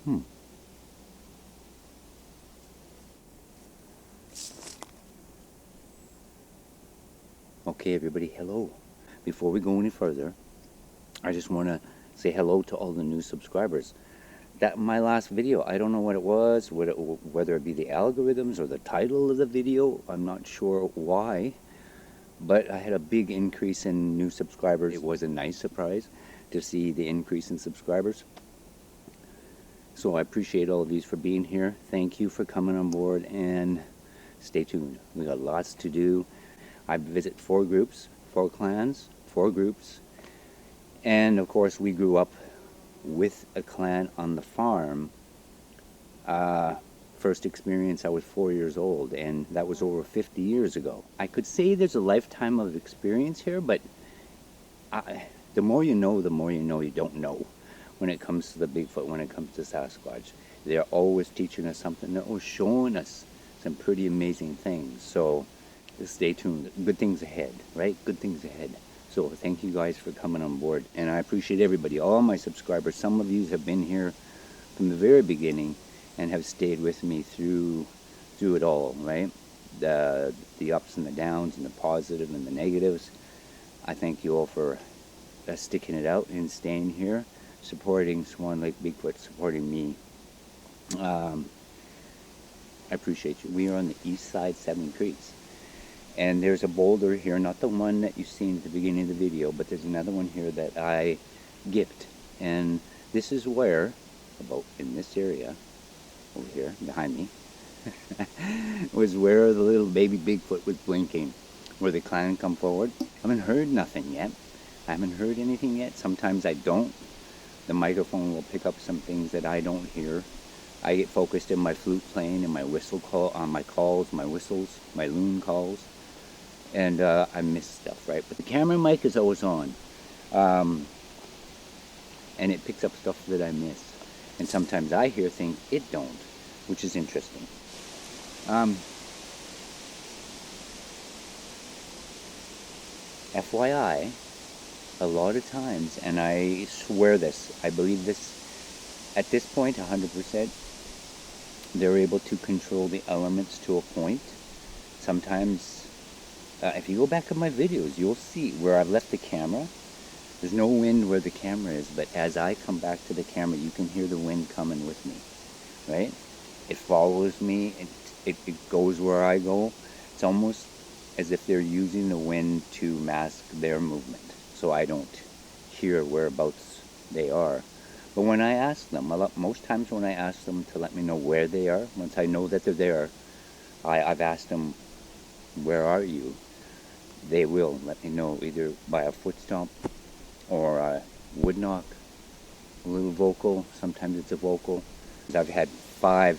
Hmm. Okay, everybody, hello. Before we go any further, I just want to say hello to all the new subscribers. That my last video, I don't know what it was, whether it be the algorithms or the title of the video. I'm not sure why, but I had a big increase in new subscribers. It was a nice surprise to see the increase in subscribers. So I appreciate all of you for being here. Thank you for coming on board, and stay tuned. We got lots to do. I visit 4 groups, 4 clans, 4 groups, and of course we grew up with a clan on the farm. First experience, I was 4 years old, and that was over 50 years ago. I could say there's a lifetime of experience here, but the more you know you don't know when it comes to the Bigfoot, when it comes to Sasquatch. They're always teaching us something. They're always showing us some pretty amazing things. So stay tuned. Good things ahead, right? Good things ahead. So thank you guys for coming on board, and I appreciate everybody, all my subscribers. Some of you have been here from the very beginning and have stayed with me through it all, right? The ups and the downs and the positive and the negatives. I thank you all for sticking it out and staying here, supporting Swan Lake Bigfoot, supporting me. I appreciate you. We are on the east side, 7 Creeks. And there's a boulder here, not the one that you've seen at the beginning of the video, but there's another one here that I gift. And this is where, about in this area, over here, behind me, was where the little baby Bigfoot was blinking, where the clan come forward. I haven't heard nothing yet. I haven't heard anything yet. Sometimes I don't. The microphone will pick up some things that I don't hear. I get focused in my flute playing and my whistle call, on my calls, my whistles, my loon calls. And I miss stuff, right? But the camera mic is always on. And it picks up stuff that I miss. And sometimes I hear things it don't, which is interesting. FYI, a lot of times, and I swear this, I believe this, at this point, 100%, they're able to control the elements to a point. Sometimes, if you go back to my videos, you'll see where I've left the camera. There's no wind where the camera is, but as I come back to the camera, you can hear the wind coming with me, right? It follows me, it goes where I go. It's almost as if they're using the wind to mask their movement, so I don't hear whereabouts they are. But when I ask them, most times when I ask them to let me know where they are, once I know that they're there, I've asked them, where are you? They will let me know, either by a foot stomp or a wood knock, a little vocal. Sometimes it's a vocal. I've had five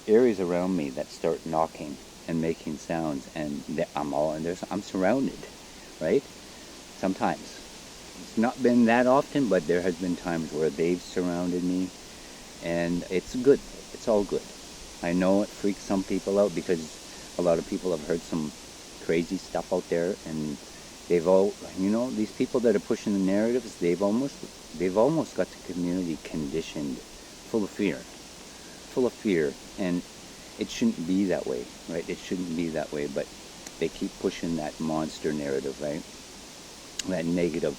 areas around me that start knocking and making sounds, and I'm surrounded, right? Sometimes. It's not been that often, but there has been times where they've surrounded me, and it's good. It's all good. I know it freaks some people out because a lot of people have heard some crazy stuff out there, and they've all, these people that are pushing the narratives, they've almost got the community conditioned, full of fear, and it shouldn't be that way, right? It shouldn't be that way, but they keep pushing that monster narrative, right? That negative,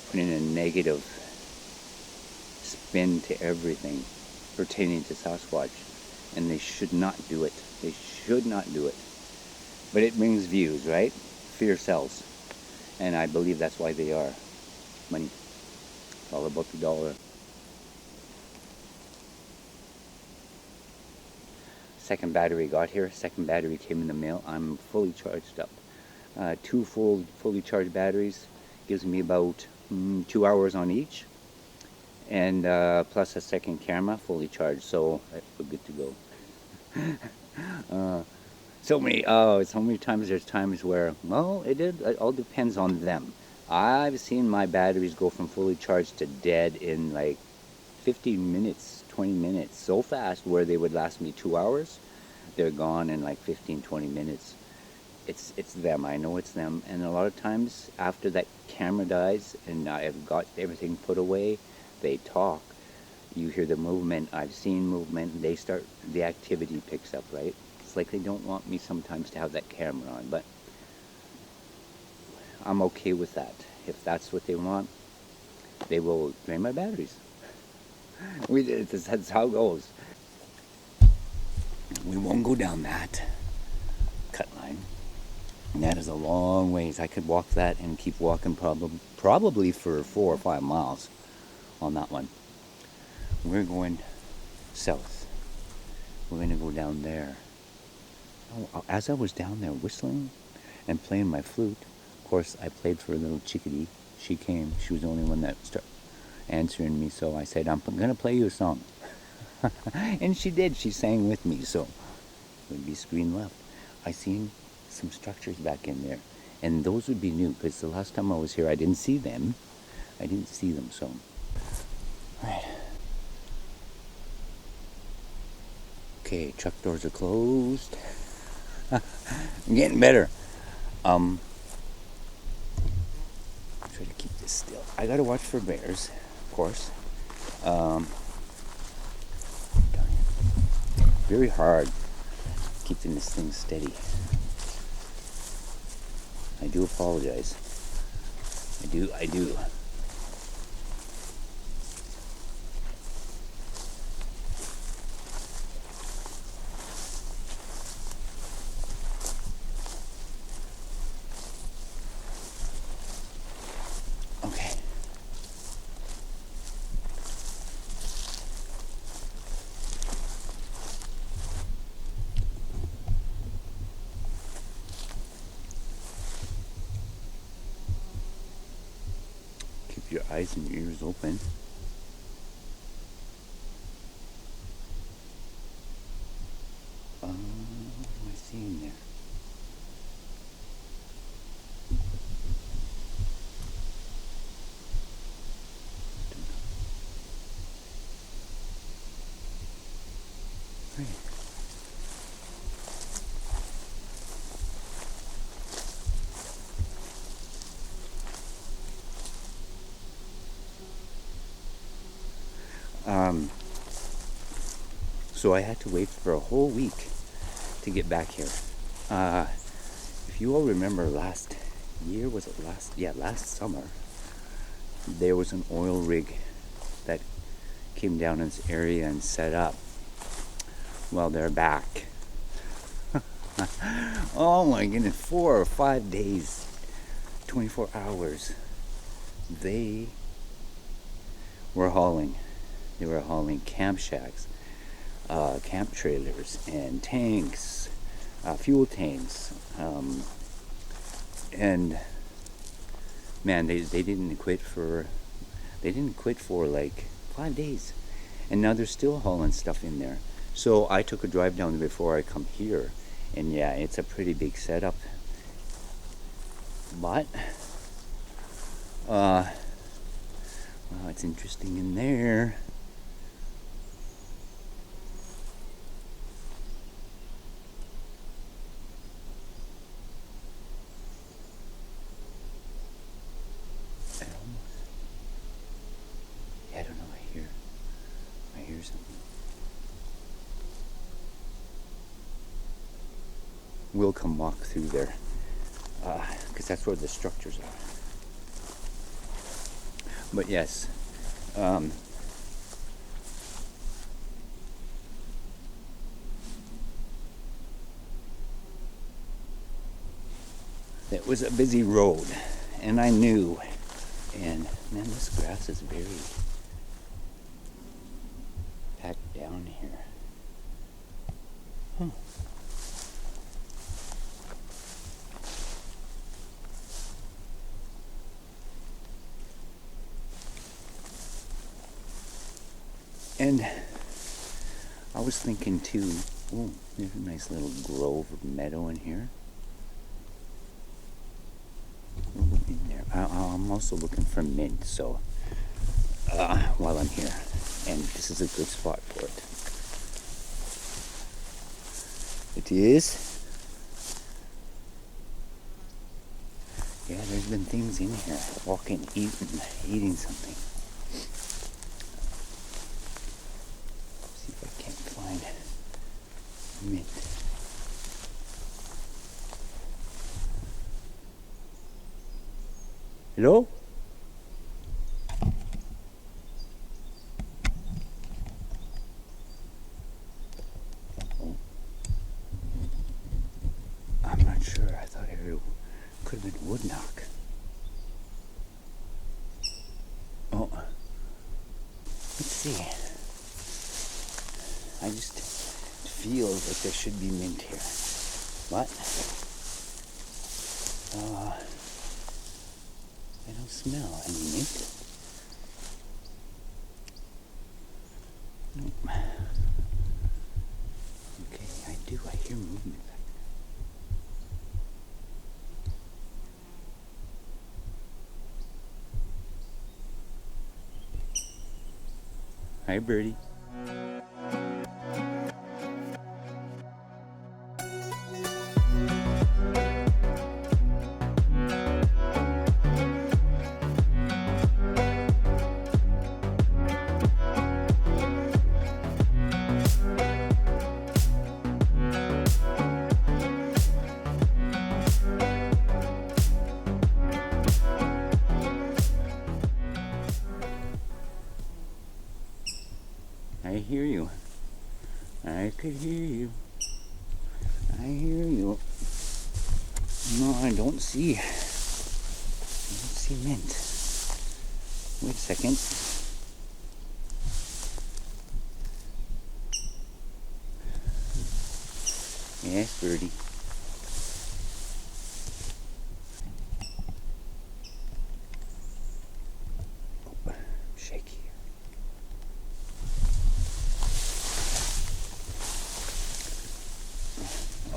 putting a negative spin to everything pertaining to Sasquatch, and they should not do it. They should not do it. But it brings views, right? Fear sells. And I believe that's why they are. Money. It's all about the dollar. Second battery got here. Second battery came in the mail. I'm fully charged up. 2 fully charged batteries. Gives me about 2 hours on each. And plus a second camera, fully charged. So we're good to go. So many times, there's times where, well, it all depends on them. I've seen my batteries go from fully charged to dead in like 15 minutes, 20 minutes, so fast, where they would last me 2 hours. They're gone in like 15, 20 minutes. It's them, I know it's them. And a lot of times after that camera dies and I've got everything put away, they talk, you hear the movement, I've seen movement, the activity picks up, right? It's like they don't want me sometimes to have that camera on, but I'm okay with that. If that's what they want, they will drain my batteries. That's how it goes. We won't go down that cut line. And that is a long ways. I could walk that and keep walking probably for 4 or 5 miles on that one. We're going south. We're going to go down there. Oh, as I was down there whistling and playing my flute, of course, I played for a little chickadee. She came. She was the only one that started answering me, so I said, I'm going to play you a song. And she did. She sang with me, so it would be screen left. I seen some structures back in there, and those would be new, because the last time I was here, I didn't see them. So. Right. Okay, truck doors are closed. I'm getting better. Try to keep this still. I gotta watch for bears, of course. Very hard keeping this thing steady. I do apologize. I do. Okay. Keep your eyes and ears open. What am I seeing there? Right. So I had to wait for a whole week to get back here. If you all remember last year, was it last? Yeah, last summer, there was an oil rig that came down in this area and set up. Well, they're back. Oh my goodness, 4 or 5 days, 24 hours. They were hauling. They were hauling camp shacks, camp trailers, and tanks, fuel tanks, and man, they didn't quit for like 5 days, and now they're still hauling stuff in there. So I took a drive down there before I come here, and yeah, it's a pretty big setup. But well, it's interesting in there. I don't know. I hear something. We'll come walk through there, because that's where the structures are. But yes, it was a busy road, and I knew. And man, this grass is very packed down here. Huh. And I was thinking too, oh, there's a nice little grove of meadow in here. In there. I'm also looking for mint, so while I'm here, and this is a good spot for it. It is. Yeah, there's been things in here, walking, eating something. mint. Hello? Oh. I'm not sure. I thought I heard, could have been a wood knock. Oh. Let's see. I just feel that there should be mint here. But I don't smell any mint. Nope. Okay, I do. I hear movement back there. Hi, birdie. I hear you. I could hear you. I hear you. No, I don't see mint. Wait a second. Yes, birdie. Oh, shaky.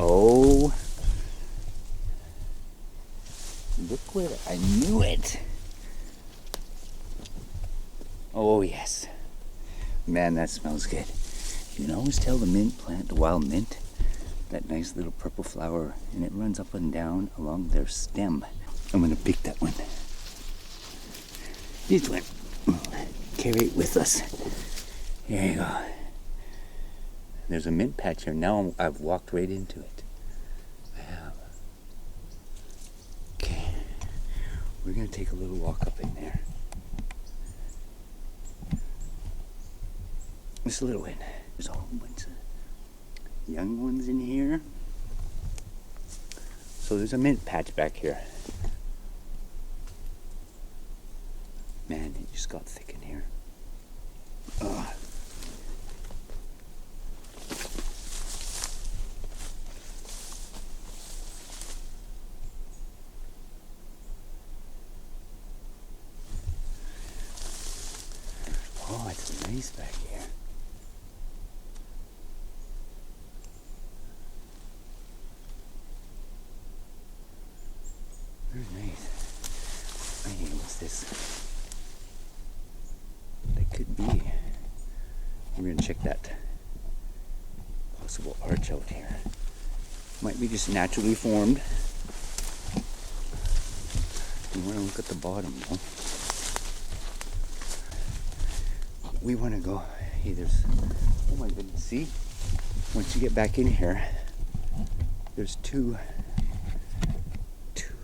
Oh, look where I knew it. Oh yes, man, that smells good. You can always tell the mint plant, the wild mint, that nice little purple flower, and it runs up and down along their stem. I'm gonna pick that one. This one, carry it with us. There you go. There's a mint patch here. Now I've walked right into it. I have. Okay. We're going to take a little walk up in there. Just a little bit. There's a whole bunch of young ones in here. So there's a mint patch back here. Man, it just got thick in here. Ugh. Oh, it's nice back here. Very nice. Hey, what's this? That could be. We're gonna check that possible arch out here. Might be just naturally formed. We want to look at the bottom though. We want to go. Hey, there's. Oh my goodness! See, once you get back in here, there's two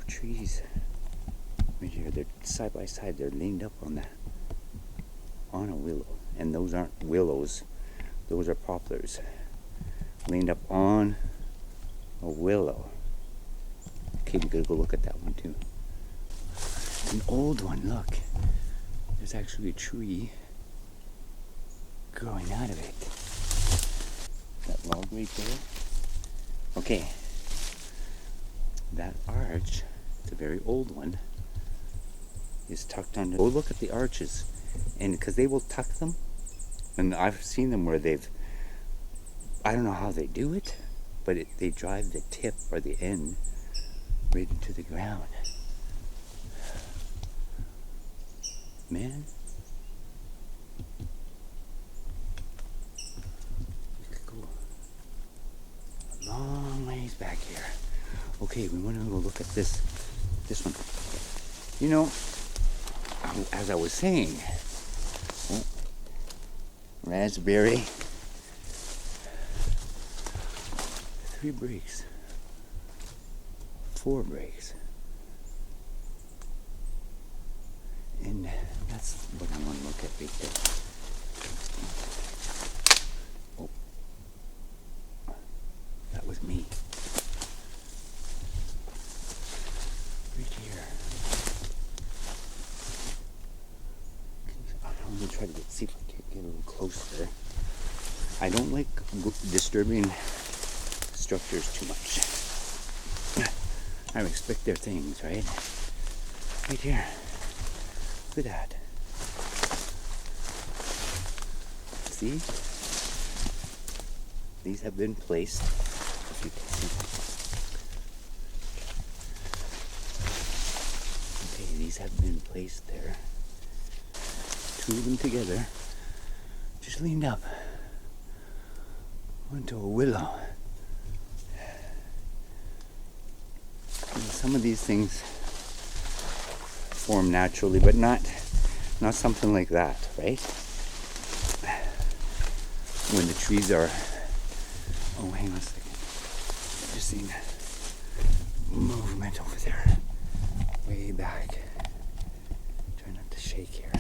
trees right here. They're side by side. They're leaned up on a willow, and those aren't willows. Those are poplars. Leaned up on a willow. Okay, we gotta go look at that one too. It's an old one. Look, there's actually a tree growing out of it. That log right there. Okay, that arch, it's a very old one, is tucked under. Go look at the arches, and because they will tuck them, and I've seen them where they've, I don't know how they do it, but they drive the tip or the end right into the ground. Man. Long ways back here. Okay, we want to go look at this one. You know, as I was saying, raspberry. 3 breaks. 4 breaks. And that's what I want to look at right there. Oh, that was me. Right here. I'm going to try to see if I can get a little closer. I don't like disturbing structures too much. I respect their things, right? Right here. Look at that. See? These have been placed. If you can see. Okay, these have been placed there. 2 of them together. Just leaned up onto a willow. And some of these things form naturally, but not something like that, right? When the trees are, oh, hang on a second. I've just seen movement over there, way back. Try not to shake here.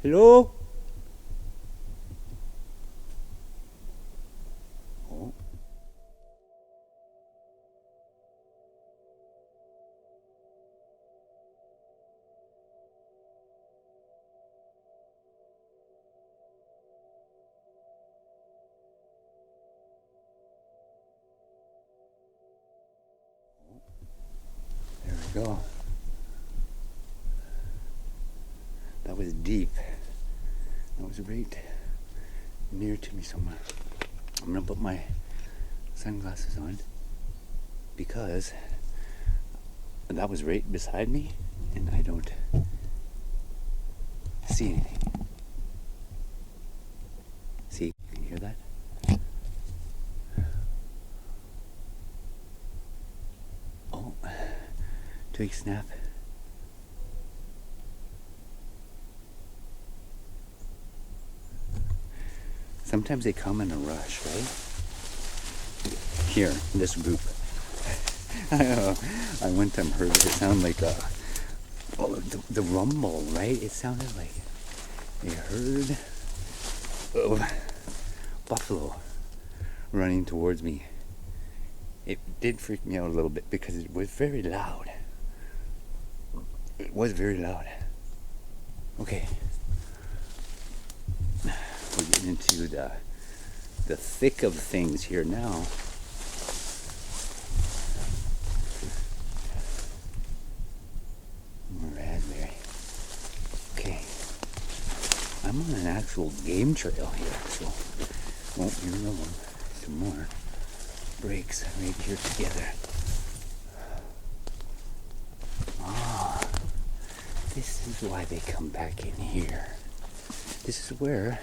Hello? Oh. There we go. That was deep. That was right near to me somewhere. I'm gonna put my sunglasses on because that was right beside me and I don't see anything. See, can you hear that? Oh, twig snap. Sometimes they come in a rush, right? Here, this group. I one time heard it sound like the rumble, right? It sounded like a herd of buffalo running towards me. It did freak me out a little bit because it was very loud. It was very loud. Okay. We're getting into the thick of things here now. More raspberry. Okay. I'm on an actual game trail here, so won't be long. Some more breaks right here together. Ah, this is why they come back in here. This is where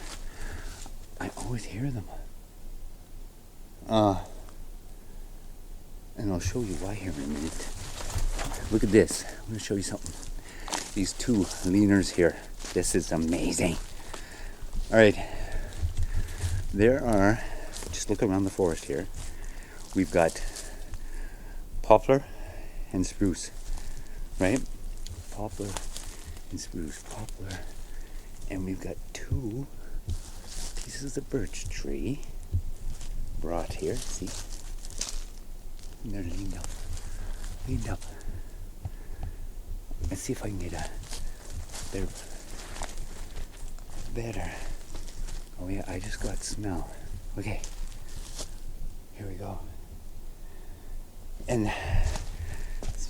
I always hear them. And I'll show you why here in a minute. Look at this. I'm going to show you something. These 2 leaners here. This is amazing. Alright. There are, just look around the forest here. We've got poplar and spruce. Right? Poplar and spruce. Poplar. And we've got 2 pieces of birch tree brought here. See? And they're leaned up. Leaned up. Let's see if I can get they're better. Oh yeah, I just got smell. Okay. Here we go. And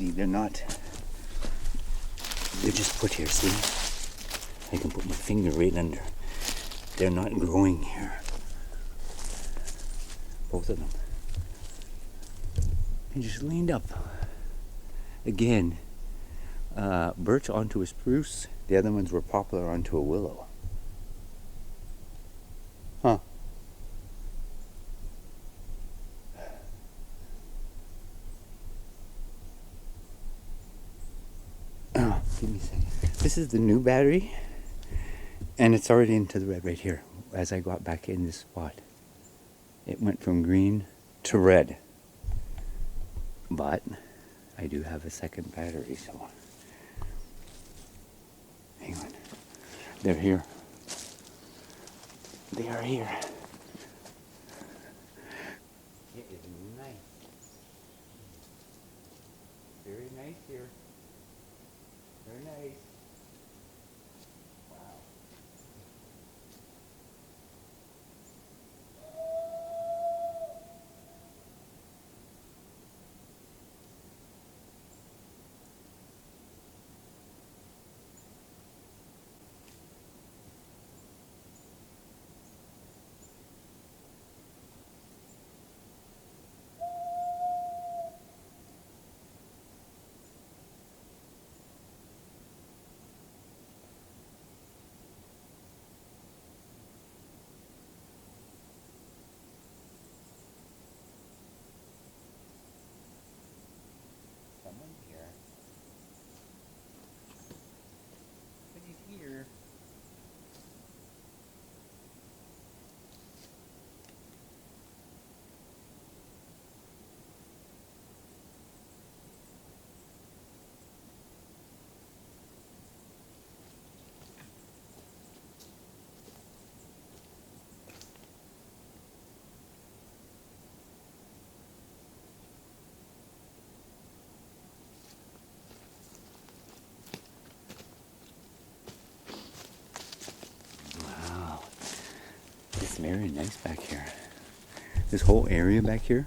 See, they're not, they're just put here, see? I can put my finger right under. They're not growing here. Both of them. And just leaned up. Again, birch onto a spruce. The other ones were poplar onto a willow. Huh. Oh, give me a second. This is the new battery. And it's already into the red right here. As I got back in this spot, it went from green to red. But I do have a second battery, so hang on. They're here. They are here. It is nice. Very nice here. Very nice. Wow. Someone here. Somebody's here. Wow. It's very nice back here. This whole area back here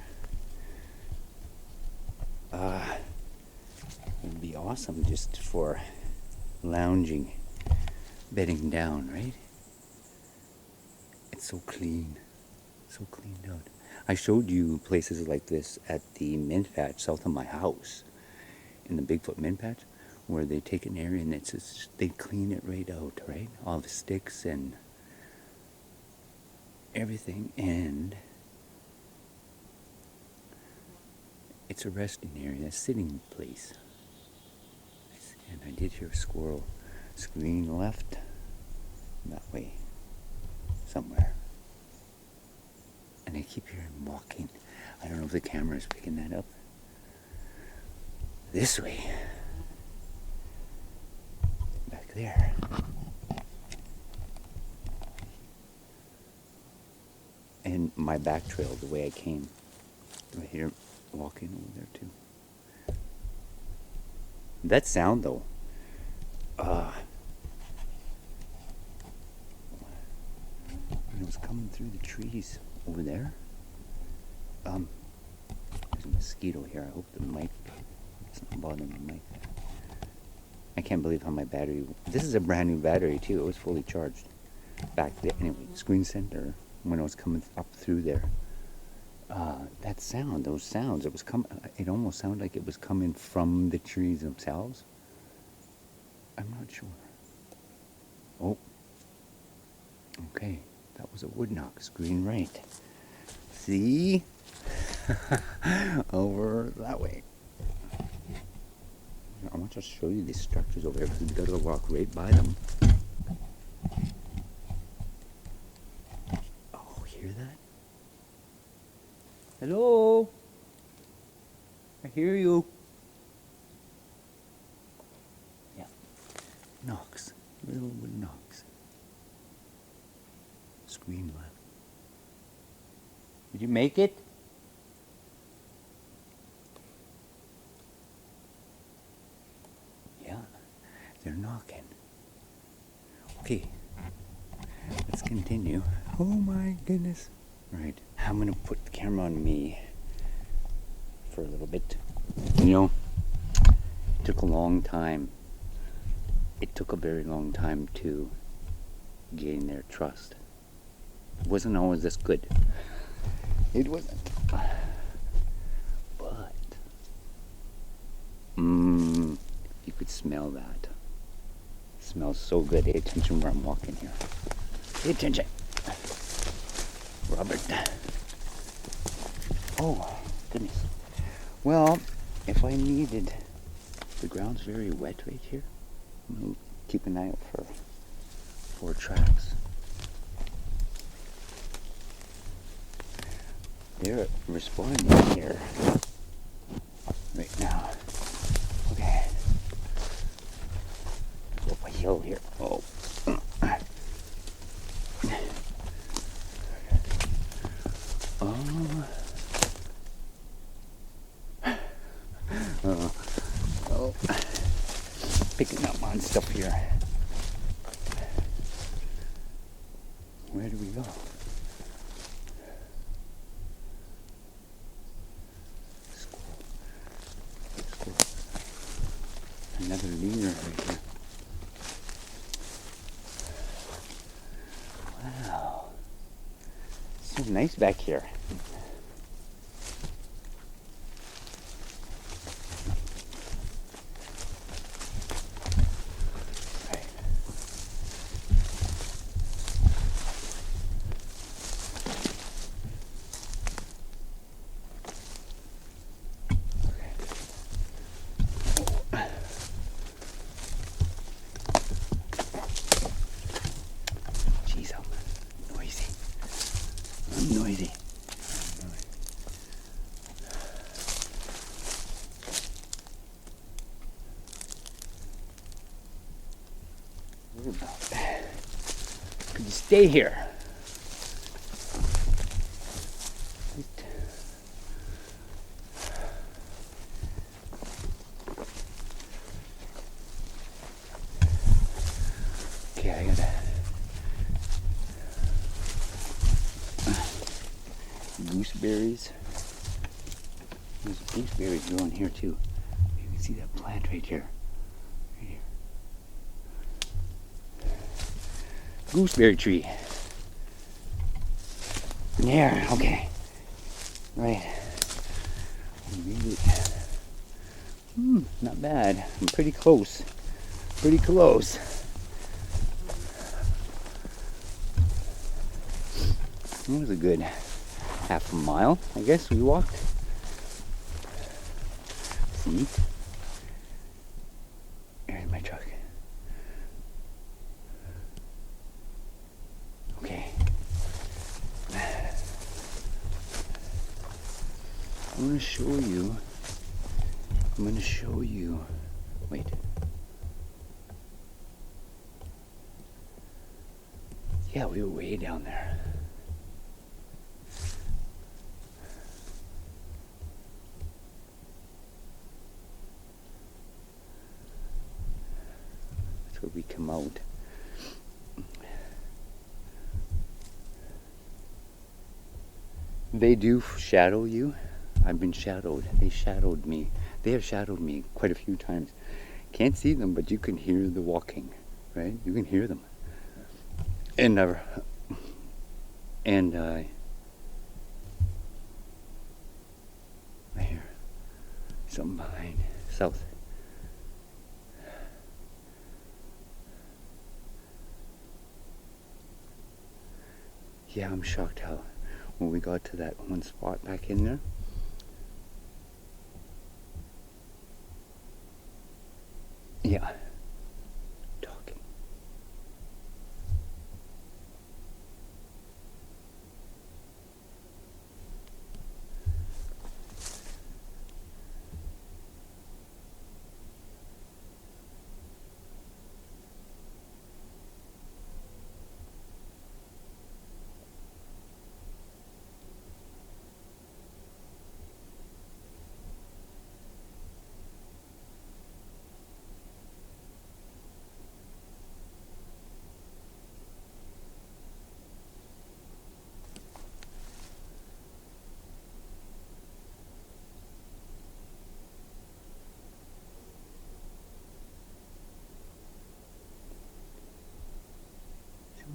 would be awesome just for lounging, bedding down, right? It's so clean, so cleaned out. I showed you places like this at the mint patch south of my house, in the Bigfoot mint patch, where they take an area and it's just, they clean it right out, right? All the sticks and everything, and it's a resting area, a sitting place. And I did hear a squirrel scream left that way somewhere. And I keep hearing walking. I don't know if the camera is picking that up. This way. Back there. And my back trail, the way I came. Right here, walking over there too. That sound though, when it was coming through the trees over there. There's a mosquito here. I hope the mic doesn't bother my mic. I can't believe how my battery. This is a brand new battery too. It was fully charged back there. Anyway, screen center when I was coming up through there. That sound, those sounds, it almost sounded like it was coming from the trees themselves. I'm not sure. Oh. Okay, that was a wood knock, screen right. See? Over that way. I want to show you these structures over here because we've got to walk right by them. Oh, hear that? Hello? I hear you. Yeah. Knocks. Little wood knocks. Screen left. Did you make it? Yeah. They're knocking. Okay. Let's continue. Oh my goodness. Right. I'm going to put the camera on me for a little bit. You know, took a long time. It took a very long time to gain their trust. It wasn't always this good. It wasn't. But, you could smell that. It smells so good. Pay attention where I'm walking here. Pay attention. Robert. Oh, goodness. Well, if I needed, the ground's very wet right here. I'm going to keep an eye out for tracks. They're responding here right now. Okay. Go up a hill here. Oh. Oh. Picking up on stuff here. Where do we go? Squirrel. Another leader right here. Wow. So nice back here. Noisy. Could you stay here? Okay, I gotta. Gooseberries. There's gooseberries growing here too. You can see that plant right here. Right here. Gooseberry tree. There, okay. Right. Maybe. Not bad. I'm pretty close. Pretty close. That was a good half a mile, I guess we walked. See? There's my truck. Okay. I'm gonna show you. Wait. Yeah, we were way down there. That's where we come out. They do shadow you. I've been shadowed. They shadowed me. They have shadowed me quite a few times. Can't see them, but you can hear the walking, right? You can hear them. And I hear something behind south. Yeah, I'm shocked how when we got to that one spot back in there. Yeah. Talking.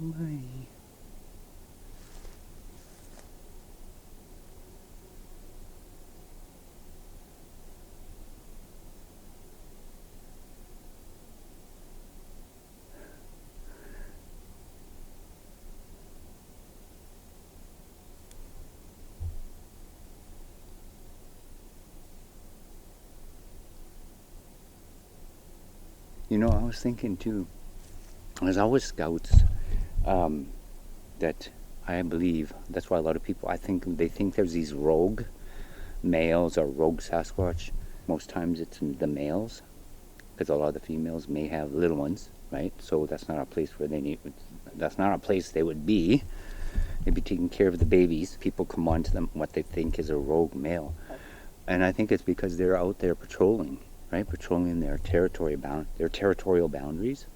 my. You know, I was thinking too, there's always scouts that I believe, that's why a lot of people, I think they think there's these rogue males or rogue Sasquatch. Most times it's the males, because a lot of the females may have little ones, right? So that's not a place where that's not a place they would be. They'd be taking care of the babies. People come on to them what they think is a rogue male. And I think it's because they're out there patrolling, right? Patrolling their territorial boundaries.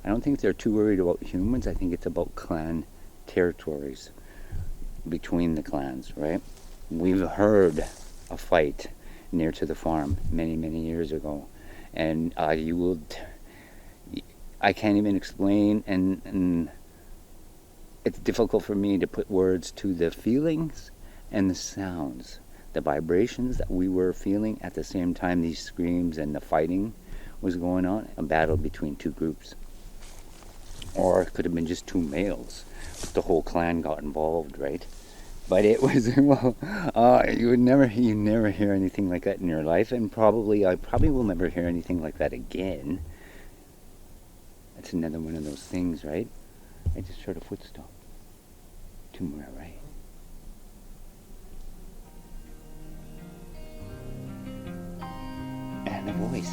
I don't think they're too worried about humans. I think it's about clan territories between the clans, right? We've heard a fight near to the farm many, many years ago, and I can't even explain, and it's difficult for me to put words to the feelings and the sounds, the vibrations that we were feeling at the same time these screams and the fighting was going on, a battle between two groups. Or it could have been just two males. The whole clan got involved, right? But it was, well, you never hear anything like that in your life, and I probably will never hear anything like that again. That's another one of those things, right? I just heard a footstep. To my right. And a voice.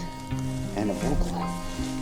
And a vocal.